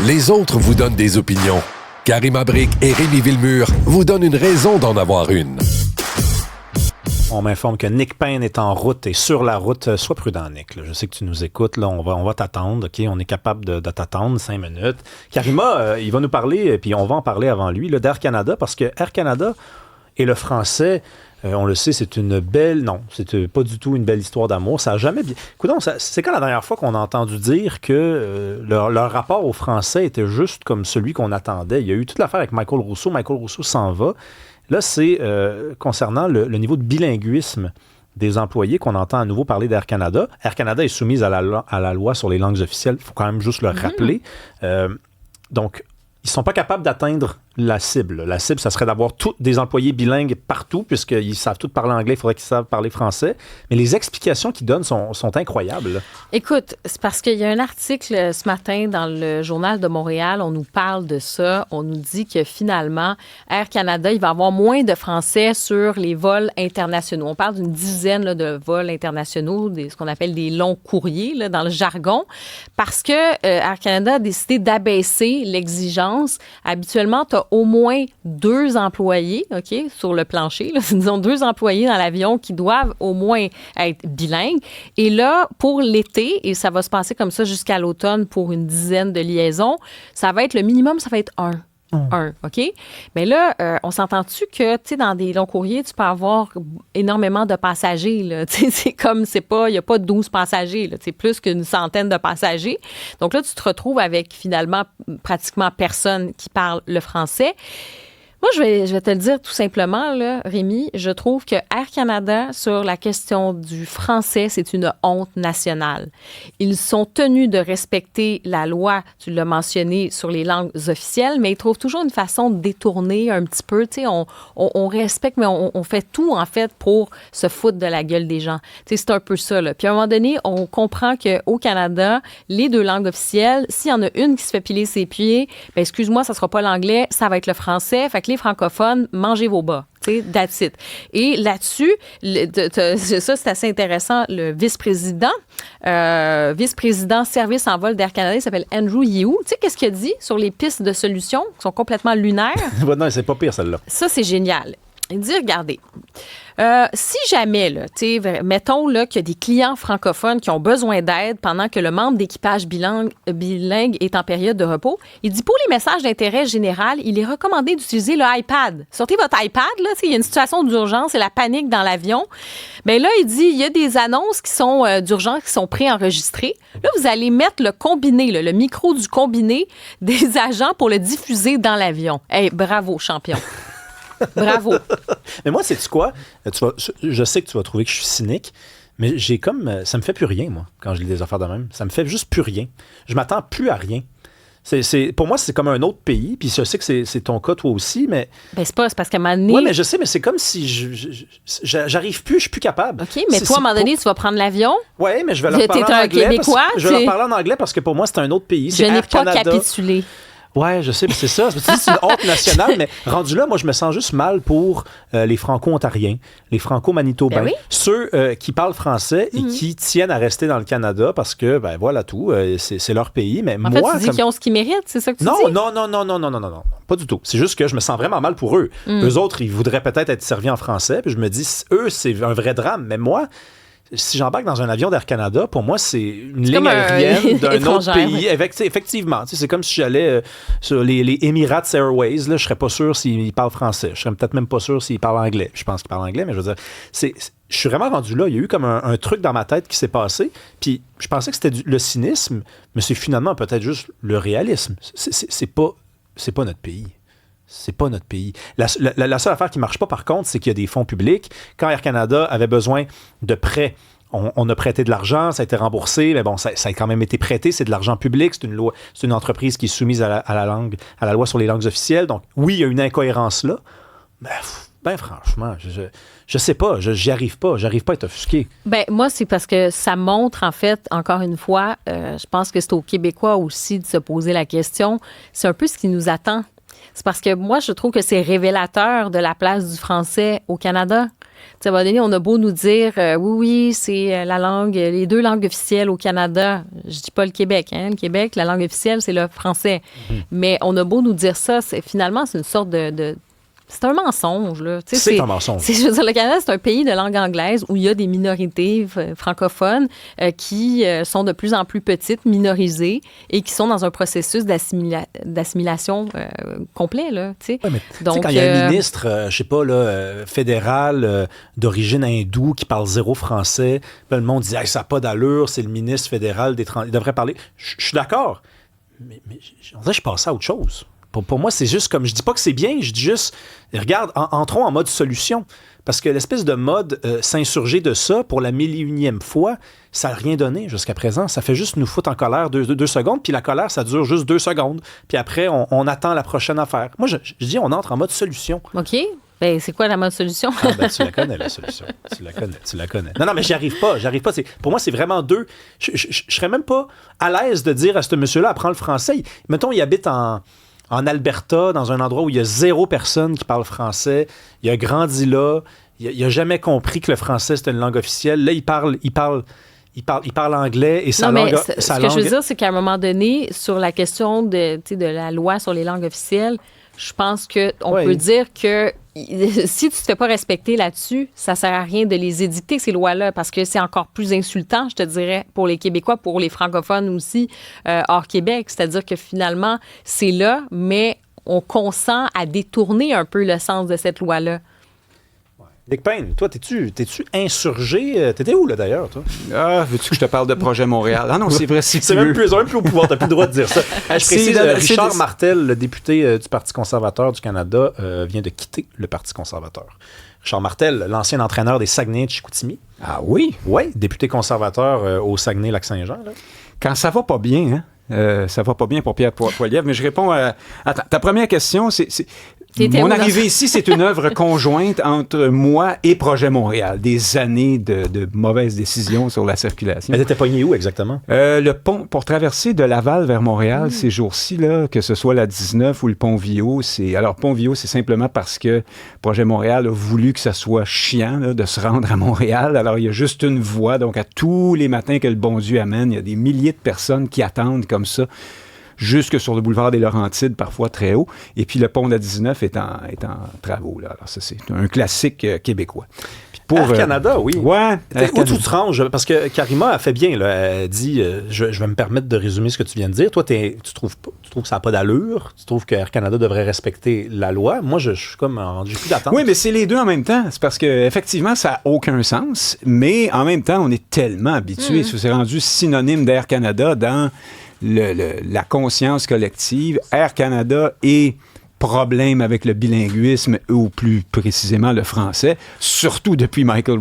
Les autres vous donnent des opinions. Karima Brick et Rémi Villemur vous donnent une raison d'en avoir une. On m'informe que Nick Payne est en route et sur la route. Sois prudent, Nick. Là. Je sais que tu nous écoutes. Là, on va t'attendre. OK? On est capable de t'attendre 5 minutes. Karima, il va nous parler, puis on va en parler avant lui, là, d'Air Canada, parce que Air Canada et le français, on le sait, c'est une belle... Non, c'est pas du tout une belle histoire d'amour. Ça a jamais bien... Écoutons, c'est quand la dernière fois qu'on a entendu dire que leur rapport au français était juste comme celui qu'on attendait? Il y a eu toute l'affaire avec Michael Rousseau. Michael Rousseau s'en va. Là, c'est concernant le niveau de bilinguisme des employés qu'on entend à nouveau parler d'Air Canada. Air Canada est soumise à la loi sur les langues officielles. Il faut quand même juste le rappeler. Donc, ils ne sont pas capables d'atteindre la cible. La cible, ça serait d'avoir tous des employés bilingues partout, puisqu'ils savent tous parler anglais, il faudrait qu'ils savent parler français. Mais les explications qu'ils donnent sont incroyables. Là. Écoute, c'est parce qu'il y a un article ce matin dans le Journal de Montréal, on nous parle de ça. On nous dit que finalement, Air Canada, il va avoir moins de Français sur les vols internationaux. On parle d'une dizaine là, de vols internationaux, ce qu'on appelle des longs courriers là, dans le jargon, parce que Air Canada a décidé d'abaisser l'exigence. Habituellement, tu as au moins 2 employés, OK, sur le plancher. Là, disons 2 employés dans l'avion qui doivent au moins être bilingues. Et là, pour l'été, et ça va se passer comme ça jusqu'à l'automne pour une dizaine de liaisons, ça va être le minimum, ça va être 1. OK? Mais là, on s'entend-tu que, tu sais, dans des longs courriers, tu peux avoir énormément de passagers, là. Tu sais, c'est comme, il n'y a pas 12 passagers, là. C'est plus qu'une centaine de passagers. Donc là, tu te retrouves avec, finalement, pratiquement personne qui parle le français. Moi, je vais te le dire tout simplement, là, Rémi, je trouve que Air Canada, sur la question du français, c'est une honte nationale. Ils sont tenus de respecter la loi, tu l'as mentionné, sur les langues officielles, mais ils trouvent toujours une façon de détourner un petit peu. Tu sais, on respecte, mais on fait tout, en fait, pour se foutre de la gueule des gens. Tu sais, c'est un peu ça, là. Puis à un moment donné, on comprend qu'au Canada, les 2 langues officielles, s'il y en a une qui se fait piler ses pieds, bien, excuse-moi, ça sera pas l'anglais, ça va être le français. Fait que les francophones, mangez vos bas. Tu sais, that's it. Et là-dessus, ça, c'est assez intéressant. Le vice-président service en vol d'Air Canada, il s'appelle Andrew Yeo. Tu sais, qu'est-ce qu'il a dit sur les pistes de solutions qui sont complètement lunaires? Non, c'est pas pire, celle-là. Ça, c'est génial. Il dit, regardez, si jamais, là, mettons là, qu'il y a des clients francophones qui ont besoin d'aide pendant que le membre d'équipage bilingue est en période de repos, il dit, pour les messages d'intérêt général, il est recommandé d'utiliser le iPad. Sortez votre iPad, là, il y a une situation d'urgence et la panique dans l'avion. Bien là, il dit, il y a des annonces qui sont d'urgence qui sont préenregistrées. Là, vous allez mettre le combiné, là, le micro du combiné des agents pour le diffuser dans l'avion. Hey, bravo, champion. Bravo. Mais moi, sais-tu quoi? Je sais que tu vas trouver que je suis cynique, mais j'ai comme... Ça me fait plus rien, moi, quand je lis des affaires de même. Ça me fait juste plus rien. Je m'attends plus à rien. Pour moi, c'est comme un autre pays, puis je sais que c'est ton cas, toi aussi, mais... Ben, c'est parce qu'à un moment donné... Oui, mais je sais, mais c'est comme si j'arrive plus, je suis plus capable. OK, mais toi, à un moment donné, tu vas prendre l'avion. Oui, mais je vais leur parler en anglais. Québécois, je vais leur parler en anglais parce que pour moi, c'est un autre pays. Je n'ai pas capitulé. Ouais, je sais, mais c'est ça. C'est une honte nationale, mais rendu là, moi, je me sens juste mal pour les Franco-Ontariens, les Franco-Manitobains, ben oui. Ceux qui parlent français et qui tiennent à rester dans le Canada parce que, ben voilà tout, c'est leur pays. Mais en fait, tu dis qu'ils ont ce qu'ils méritent, c'est ça que tu dis? Non, pas du tout. C'est juste que je me sens vraiment mal pour eux. Eux autres, ils voudraient peut-être être servis en français, puis je me dis, eux, c'est un vrai drame. Mais moi... Si j'embarque dans un avion d'Air Canada, pour moi, c'est une ligne aérienne d'un autre pays. Effectivement. C'est comme si j'allais sur les Emirates Airways. Là, je serais pas sûr s'ils parlent français. Je serais peut-être même pas sûr s'ils parlent anglais. Je pense qu'ils parlent anglais, mais je veux dire, je suis vraiment rendu là. Il y a eu comme un truc dans ma tête qui s'est passé. Puis je pensais que c'était le cynisme, mais c'est finalement peut-être juste le réalisme. C'est pas notre pays. C'est pas notre pays. La seule affaire qui marche pas, par contre, c'est qu'il y a des fonds publics. Quand Air Canada avait besoin de prêts, on a prêté de l'argent, ça a été remboursé, mais bon, ça a quand même été prêté, c'est de l'argent public, c'est une entreprise qui est soumise à la loi sur les langues officielles. Donc, oui, il y a une incohérence là, mais ben franchement, je sais pas, j'y arrive pas à être offusqué. Ben moi, c'est parce que ça montre, en fait, encore une fois, je pense que c'est aux Québécois aussi de se poser la question, c'est un peu ce qui nous attend. C'est parce que moi, je trouve que c'est révélateur de la place du français au Canada. sais, à un moment donné, on a beau nous dire, oui, c'est la langue, les 2 langues officielles au Canada. Je dis pas le Québec, hein. Le Québec, la langue officielle, c'est le français. Mais on a beau nous dire ça, finalement, c'est une sorte de c'est un mensonge, là. Tu sais, C'est un mensonge. Je veux dire, le Canada, c'est un pays de langue anglaise où il y a des minorités francophones qui sont de plus en plus petites, minorisées, et qui sont dans un processus d'assimilation complet, là, tu sais. Ouais, mais Donc, quand il y a un ministre, je sais pas, là, fédéral d'origine hindoue qui parle 0 français, puis le monde dit hey, ça n'a pas d'allure, c'est le ministre fédéral il devrait parler. Je suis d'accord, mais on dirait que je passe à autre chose. Pour moi, c'est juste comme, je dis pas que c'est bien, je dis juste, regarde, entrons en mode solution. Parce que l'espèce de mode s'insurger de ça pour la 1001e fois, ça n'a rien donné jusqu'à présent. Ça fait juste nous foutre en colère 2 secondes, puis la colère, ça dure juste 2 secondes. Puis après, on attend la prochaine affaire. Moi, je dis, on entre en mode solution. OK. Ben, c'est quoi la mode solution? Ah, ben, tu la connais, la solution. Tu la connais. Non, mais j'y arrive pas. Pour moi, c'est vraiment 2. Je serais même pas à l'aise de dire à ce monsieur-là, apprends le français. Mettons, il habite en Alberta, dans un endroit où il y a 0 personne qui parle français. Il a grandi là. Il a jamais compris que le français, c'était une langue officielle. Là, il parle anglais et sa langue... Ce que je veux dire, c'est qu'à un moment donné, sur la question de la loi sur les langues officielles, je pense qu'on peut dire que si tu ne te fais pas respecter là-dessus, ça ne sert à rien de les édicter, ces lois-là, parce que c'est encore plus insultant, je te dirais, pour les Québécois, pour les francophones aussi, hors Québec. C'est-à-dire que finalement, c'est là, mais on consent à détourner un peu le sens de cette loi-là. Nick Payne, toi, t'es-tu insurgé? T'étais où, là, d'ailleurs, toi? Ah, veux-tu que je te parle de Projet Montréal? Ah non, c'est vrai, c'est même plus au pouvoir, t'as plus le droit de dire ça. Je précise, Richard Martel, le député du Parti conservateur du Canada, vient de quitter le Parti conservateur. Richard Martel, l'ancien entraîneur des Saguenay de Chicoutimi. Ah oui? Oui, député conservateur au Saguenay-Lac-Saint-Jean. Là. Quand ça va pas bien, hein? Ça va pas bien pour Pierre Poilievre, mais je réponds à... Attends, ta première question, c'est... Mon arrivée ici, c'est une œuvre conjointe entre moi et Projet Montréal. Des années de mauvaises décisions sur la circulation. Mais t'étais pogné où exactement? Le pont, pour traverser de Laval vers Montréal, ces jours-ci, là, que ce soit la 19 ou le pont Viau, alors pont Viau, c'est simplement parce que Projet Montréal a voulu que ça soit chiant là, de se rendre à Montréal. Alors, il y a juste une voie. Donc, à tous les matins que le bon Dieu amène, il y a des milliers de personnes qui attendent comme ça, jusque sur le boulevard des Laurentides, parfois très haut. Et puis le pont de la 19 est en travaux. Là. Alors ça, c'est un classique québécois. Puis pour Air Canada, oui. Ouais. Où tu te ranges? Parce que Karima a fait bien. Là, elle dit, je vais me permettre de résumer ce que tu viens de dire. Toi, tu trouves que ça n'a pas d'allure? Tu trouves que Air Canada devrait respecter la loi? Moi, je suis comme rendu plus d'attente. Oui, mais c'est les deux en même temps. C'est parce qu'effectivement, ça n'a aucun sens. Mais en même temps, on est tellement habitués. C'est rendu synonyme d'Air Canada dans... la conscience collective. Air Canada et problème avec le bilinguisme ou plus précisément le français, surtout depuis Michael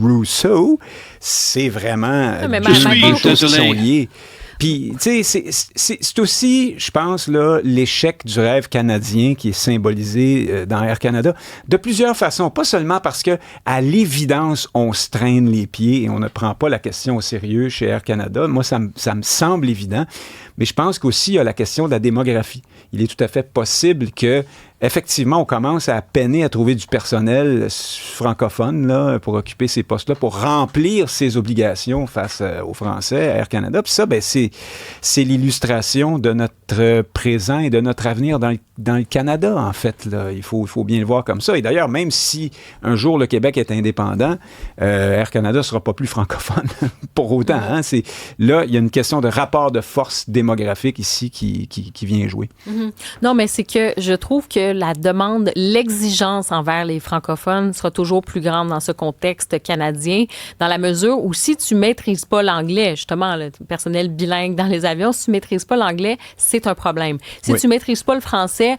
Rousseau, c'est vraiment deux choses qui sont liées. Puis, tu sais, c'est aussi, je pense, là, l'échec du rêve canadien qui est symbolisé dans Air Canada de plusieurs façons. Pas seulement parce que, à l'évidence, on se traîne les pieds et on ne prend pas la question au sérieux chez Air Canada. Moi, ça me semble évident. Mais je pense qu'aussi, il y a la question de la démographie. Il est tout à fait possible que, effectivement, on commence à peiner à trouver du personnel francophone là, pour occuper ces postes-là, pour remplir ses obligations face aux Français, à Air Canada. Puis ça, ben, c'est l'illustration de notre présent et de notre avenir dans le Canada, en fait. Là. Il faut bien le voir comme ça. Et d'ailleurs, même si un jour le Québec est indépendant, Air Canada ne sera pas plus francophone pour autant. Hein? Là, il y a une question de rapport de force démographique ici qui vient jouer. Mm-hmm. Non, mais c'est que je trouve que la demande, l'exigence envers les francophones sera toujours plus grande dans ce contexte canadien, dans la mesure où si tu maîtrises pas l'anglais, justement, le personnel bilingue dans les avions, si tu maîtrises pas l'anglais, c'est un problème. Si tu maîtrises pas le français,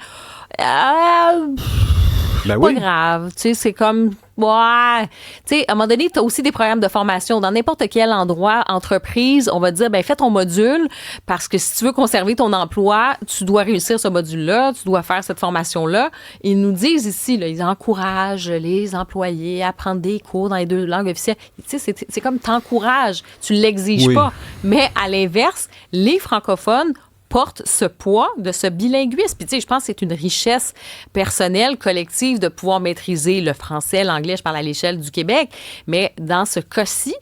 pas grave. Tu sais, c'est comme... Ouais. Tu sais, à un moment donné, tu as aussi des programmes de formation. Dans n'importe quel endroit, entreprise, on va dire, ben fais ton module parce que si tu veux conserver ton emploi, tu dois réussir ce module-là, tu dois faire cette formation-là. Ils nous disent ici, là, ils encouragent les employés à prendre des cours dans les 2 langues officielles. Tu sais, c'est comme t'encourages, tu l'exiges pas. Mais à l'inverse, les francophones porte ce poids de ce bilinguisme. Puis, tu sais, je pense que c'est une richesse personnelle, collective, de pouvoir maîtriser le français, l'anglais, je parle à l'échelle du Québec, mais dans ce cas-ci,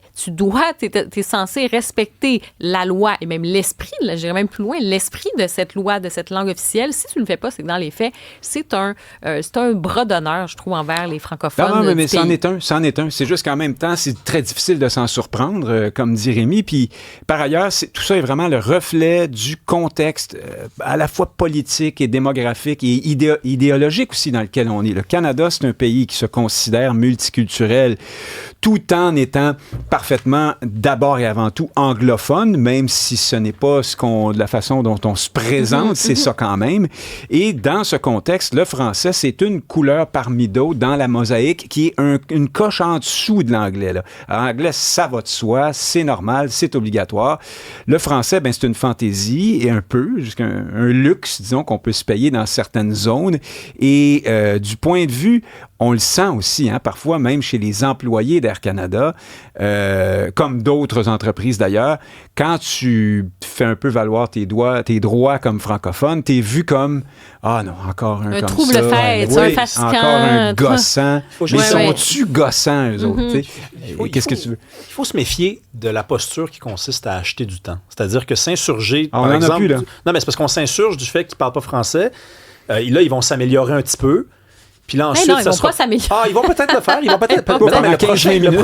t'es censé respecter la loi et même l'esprit, là, j'irais même plus loin, l'esprit de cette loi, de cette langue officielle. Si tu ne le fais pas, c'est que dans les faits, c'est un bras d'honneur, je trouve, envers les francophones. Non, mais c'en pays. est un. C'est juste qu'en même temps, c'est très difficile de s'en surprendre, comme dit Rémi. Puis, par ailleurs, tout ça est vraiment le reflet du contexte à la fois politique et démographique et idéologique aussi dans lequel on est. Le Canada, c'est un pays qui se considère multiculturel tout en étant parfaitement d'abord et avant tout anglophone, même si ce n'est pas de la façon dont on se présente, c'est ça quand même. Et dans ce contexte, le français, c'est une couleur parmi d'autres dans la mosaïque qui est une coche en dessous de l'anglais. Là. Alors, l'anglais, ça va de soi, c'est normal, c'est obligatoire. Le français, ben, c'est une fantaisie et un peu, jusqu'à un luxe, disons, qu'on peut se payer dans certaines zones. Et du point de vue, on le sent aussi, hein, parfois même chez les employés d'Air Canada, comme d'autres entreprises d'ailleurs, quand tu fais un peu valoir tes droits comme francophone, t'es vu comme « Ah non, encore un comme trouble ça. » fait, un fatigant. Encore un gossant. Mais sont-tu gossants, eux autres? Qu'est-ce que tu veux? Il faut se méfier de la posture qui consiste à acheter du temps. C'est-à-dire que s'insurger, on par en exemple... a plus, là. Non, mais c'est parce qu'on s'insurge du fait qu'ils ne parlent pas français. Là, ils vont s'améliorer un petit peu. Puis là, ensuite, non, ils vont pas s'améliorer. Ah, ils vont peut-être le faire. Ils vont peut-être. Pas Mais non, mais le 15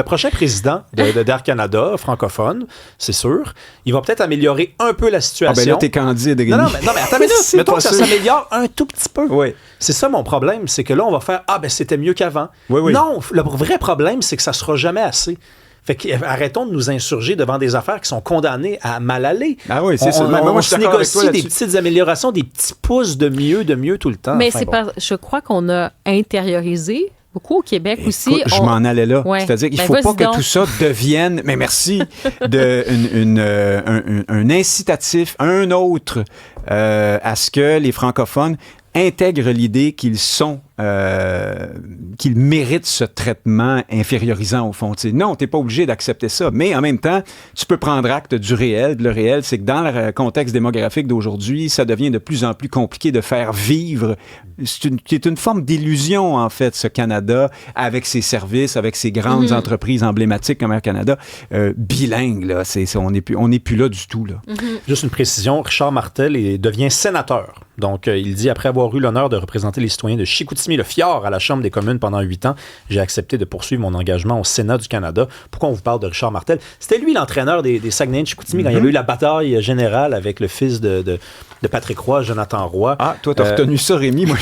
prochain président d'Air Canada, francophone, c'est sûr, il va peut-être améliorer un peu la situation. Ah ben là, t'es candide, Rémi. Non, mais attends une minute. Mettons que ça s'améliore un tout petit peu. Oui. C'est ça mon problème, c'est que là, on va faire ben c'était mieux qu'avant. Oui. Non, le vrai problème, c'est que ça sera jamais assez. Fait qu'arrêtons de nous insurger devant des affaires qui sont condamnées à mal aller. Ah oui, c'est ça. On se négocie des petites améliorations, des petits pouces de mieux tout le temps. Mais enfin, je crois qu'on a intériorisé beaucoup au Québec aussi. Écoute, je m'en allais là. Ouais. C'est-à-dire qu'il ne Ben, faut pas vas-y donc. que tout ça devienne, mais merci, un incitatif, un autre, à ce que les francophones intègrent l'idée qu'ils méritent ce traitement infériorisant au fond. T'sais, non, tu n'es pas obligé d'accepter ça, mais en même temps, tu peux prendre acte du réel. Le réel, c'est que dans le contexte démographique d'aujourd'hui, ça devient de plus en plus compliqué de faire vivre. C'est une forme d'illusion, en fait, ce Canada, avec ses services, avec ses grandes entreprises emblématiques comme Air Canada, bilingue. Là, on n'est plus là du tout. Là. Juste une précision, Richard Martel devient sénateur. Donc, il dit, après avoir eu l'honneur de représenter les citoyens de Chicoutimi-le-Fjord à la Chambre des communes pendant 8 ans, j'ai accepté de poursuivre mon engagement au Sénat du Canada. Pourquoi on vous parle de Richard Martel? C'était lui l'entraîneur des Saguenayens de Chicoutimi quand il y avait eu la bataille générale avec le fils de Patrick Roy, Jonathan Roy. Ah, toi, t'as retenu ça, Rémi. Moi,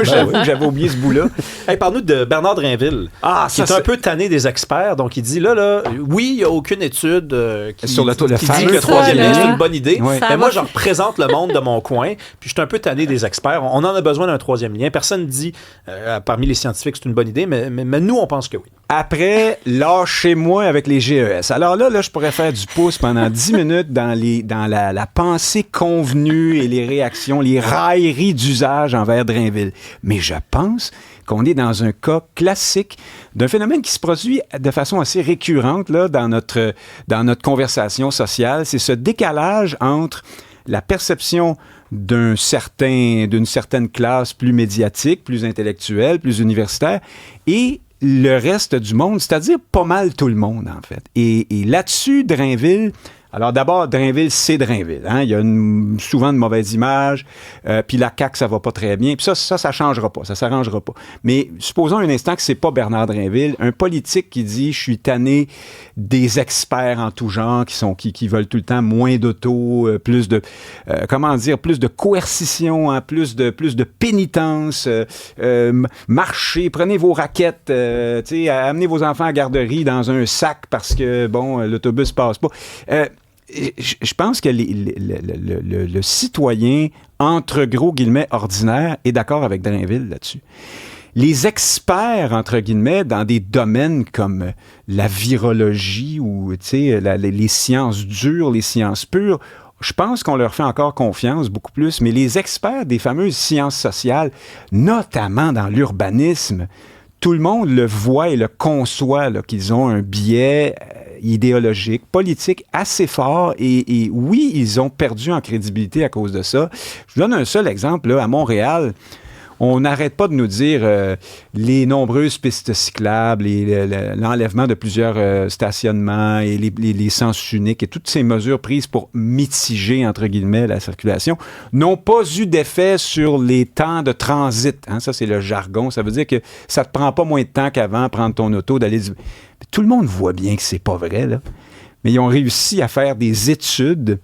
j'avoue que j'avais oublié ce bout-là. Hey, parle-nous de Bernard Drinville, qui est un peu tanné des experts. Donc, il dit, là, oui, il n'y a aucune étude qui dit que le troisième lien, c'est une bonne idée. Ouais. Mais moi, je représente le monde de mon coin, puis je suis un peu tanné des experts. On en a besoin d'un troisième lien. Personne ne dit, parmi les scientifiques, c'est une bonne idée, mais nous, on pense que oui. Après, lâchez-moi avec les GES. Alors là, je pourrais faire du pouce pendant 10 minutes dans la pensée convenue et les réactions, les railleries d'usage envers Drainville. Mais je pense qu'on est dans un cas classique d'un phénomène qui se produit de façon assez récurrente là, dans notre conversation sociale. C'est ce décalage entre la perception d'une certaine classe plus médiatique, plus intellectuelle, plus universitaire, et le reste du monde, c'est-à-dire pas mal tout le monde, en fait. Et là-dessus, Drainville... Alors d'abord, Drainville, c'est Drainville. Hein? Il y a souvent de mauvaises images, puis la CAQ, ça va pas très bien. Puis ça changera pas, ça s'arrangera pas. Mais supposons un instant que c'est pas Bernard Drainville, un politique qui dit « je suis tanné des experts en tout genre qui veulent tout le temps moins d'auto, plus de plus de coercition, hein, plus de pénitence, marchez, prenez vos raquettes, amenez vos enfants à la garderie dans un sac parce que l'autobus passe pas. Je pense que le citoyen, entre gros guillemets, ordinaire, est d'accord avec Drainville là-dessus. Les experts, entre guillemets, dans des domaines comme la virologie ou les sciences dures, les sciences pures, je pense qu'on leur fait encore confiance beaucoup plus, mais les experts des fameuses sciences sociales, notamment dans l'urbanisme, tout le monde le voit et le conçoit, là, qu'ils ont un biais idéologique, politique assez fort et oui, ils ont perdu en crédibilité à cause de ça. Je vous donne un seul exemple, là, à Montréal. On n'arrête pas de nous dire les nombreuses pistes cyclables et l'enlèvement de plusieurs stationnements et les sens uniques et toutes ces mesures prises pour mitiger, entre guillemets, la circulation n'ont pas eu d'effet sur les temps de transit. Hein? Ça, c'est le jargon. Ça veut dire que ça ne te prend pas moins de temps qu'avant prendre ton auto, d'aller... Tout le monde voit bien que c'est pas vrai, là. Mais ils ont réussi à faire des études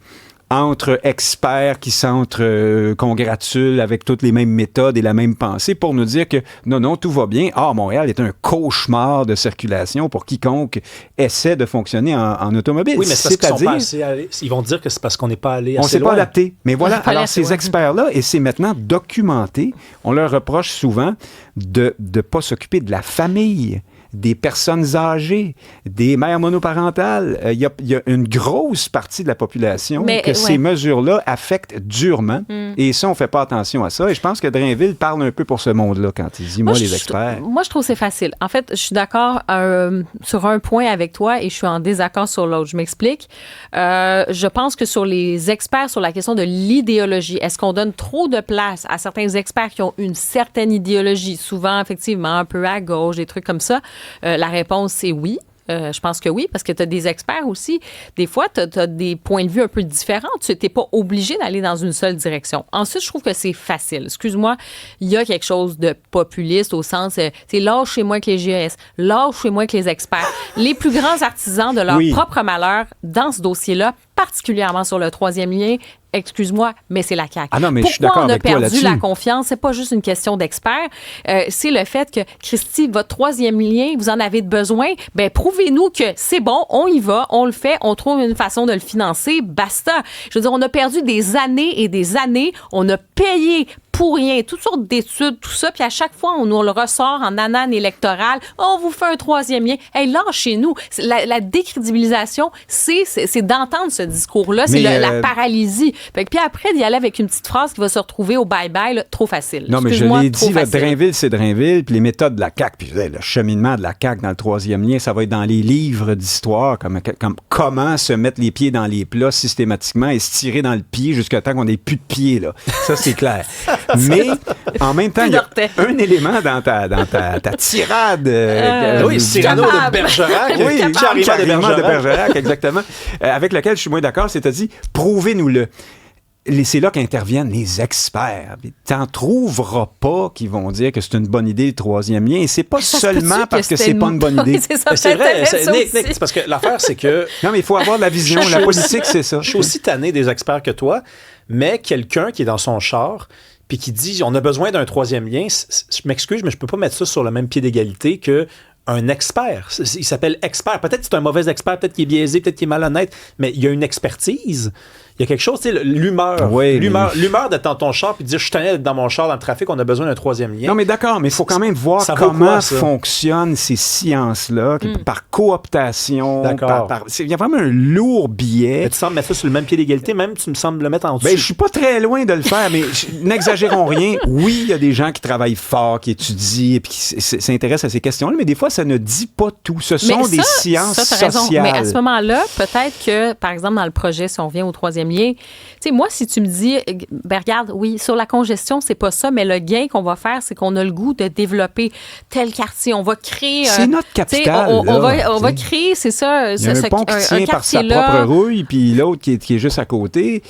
entre experts qui s'entre-congratulent avec toutes les mêmes méthodes et la même pensée pour nous dire que non, tout va bien. Montréal est un cauchemar de circulation pour quiconque essaie de fonctionner en automobile. Oui, mais c'est parce qu'ils sont pas assez allés. Ils vont dire que c'est parce qu'on n'est pas allé assez loin. On s'est pas adapté. Mais voilà, alors ces experts-là, et c'est maintenant documenté, on leur reproche souvent de ne pas s'occuper de la famille, des personnes âgées, des mères monoparentales. Il y a une grosse partie de la population ces mesures-là affectent durement. Et ça, on ne fait pas attention à ça. Et je pense que Drainville parle un peu pour ce monde-là quand il dit, les experts. Moi, je trouve que c'est facile. En fait, je suis d'accord sur un point avec toi et je suis en désaccord sur l'autre. Je m'explique. Je pense que sur les experts, sur la question de l'idéologie, est-ce qu'on donne trop de place à certains experts qui ont une certaine idéologie, souvent, effectivement, un peu à gauche, des trucs comme ça? La réponse, c'est oui. Je pense que oui, parce que tu as des experts aussi. Des fois, tu as des points de vue un peu différents. Tu n'étais pas obligé d'aller dans une seule direction. Ensuite, je trouve que c'est facile. Excuse-moi, il y a quelque chose de populiste au sens, c'est lâchez-moi avec les GES, lâchez-moi avec les experts. Les plus grands artisans de leur propre malheur dans ce dossier-là, particulièrement sur le troisième lien, excuse-moi, mais c'est la CAQ. Ah non, mais je suis d'accord avec toi là-dessus. Pourquoi on a perdu la confiance? C'est pas juste une question d'experts. C'est le fait que, Christy, votre troisième lien, vous en avez besoin. Ben, prouvez-nous que c'est bon, on y va, on le fait, on trouve une façon de le financer, basta. Je veux dire, on a perdu des années et des années. On a payé pour rien, toutes sortes d'études, tout ça, puis à chaque fois, on nous le ressort en anane électorale. On vous fait un troisième lien. Hey, lâchez-nous. La décrédibilisation, c'est d'entendre ce discours-là. C'est la paralysie. Fait que, puis après, d'y aller avec une petite phrase qui va se retrouver au bye-bye, là, trop facile. Non, mais je l'ai dit, Drainville, c'est Drainville, puis les méthodes de la CAQ, puis le cheminement de la CAQ dans le troisième lien, ça va être dans les livres d'histoire, comme comment se mettre les pieds dans les plats systématiquement et se tirer dans le pied jusqu'à temps qu'on n'ait plus de pied, là. Ça, c'est clair. Mais en même temps, il y a un élément dans ta tirade. Oui, Cyrano de Bergerac. Oui, Carrément de Bergerac, exactement. Avec lequel je suis moins d'accord, c'est-à-dire, prouvez-nous-le. C'est là qu'interviennent les experts. Tu n'en trouveras pas qui vont dire que c'est une bonne idée le troisième lien. Et c'est pas seulement parce que c'est pas une bonne idée. C'est vrai, Nick, c'est parce que l'affaire, c'est que... Non, mais il faut avoir de la vision. La politique, c'est ça. Je suis aussi tanné des experts que toi, mais quelqu'un qui est dans son char puis qui dit on a besoin d'un troisième lien, je m'excuse, mais je peux pas mettre ça sur le même pied d'égalité que un expert. Il s'appelle expert. Peut-être que c'est un mauvais expert, peut-être qu'il est biaisé, peut-être qu'il est malhonnête, mais il y a une expertise. Il y a quelque chose, tu sais, l'humeur. Oui, l'humeur d'être dans ton char puis de dire je suis tanné d'être dans mon char dans le trafic, on a besoin d'un troisième lien. Non, mais d'accord, mais il faut quand même voir comment fonctionnent ces sciences-là, par cooptation. D'accord. Il y a vraiment un lourd biais. Mais tu sembles mettre ça sur le même pied d'égalité, même tu me sembles le mettre en dessous. Ben, je suis pas très loin de le faire, mais n'exagérons rien. Oui, il y a des gens qui travaillent fort, qui étudient et qui s'intéressent à ces questions-là, mais des fois, ça ne dit pas tout. Ce sont des sciences sociales. Mais à ce moment-là, peut-être que, par exemple, dans le projet, si on revient au troisième lien, tu sais, moi, si tu me dis, ben regarde, oui, sur la congestion, c'est pas ça, mais le gain qu'on va faire, c'est qu'on a le goût de développer tel quartier. On va créer... c'est notre capitale. On va créer, c'est ça... Il y a un pont qui tient par sa propre rouille, puis l'autre qui est juste à côté.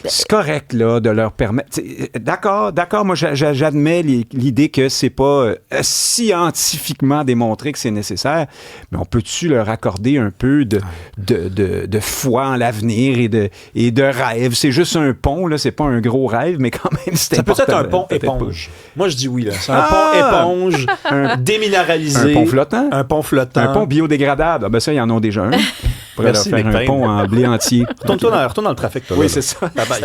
C'est correct, là, de leur permettre... D'accord, moi, j'admets l'idée que c'est pas scientifiquement démontré que c'est nécessaire, mais on peut-tu leur accorder un peu de foi en l'avenir et de rêve? C'est juste un pont, là, c'est pas un gros rêve, mais quand même, c'est important. Ça peut être un pont éponge. Moi, je dis oui, là. C'est un pont éponge, déminéralisé. Un pont flottant. Un pont flottant. Un pont biodégradable. Ah ben ça, ils en ont déjà un. On pourrait leur faire un pont en blé entier. Retourne dans le trafic, toi. Oui, c'est ça. Bye bye.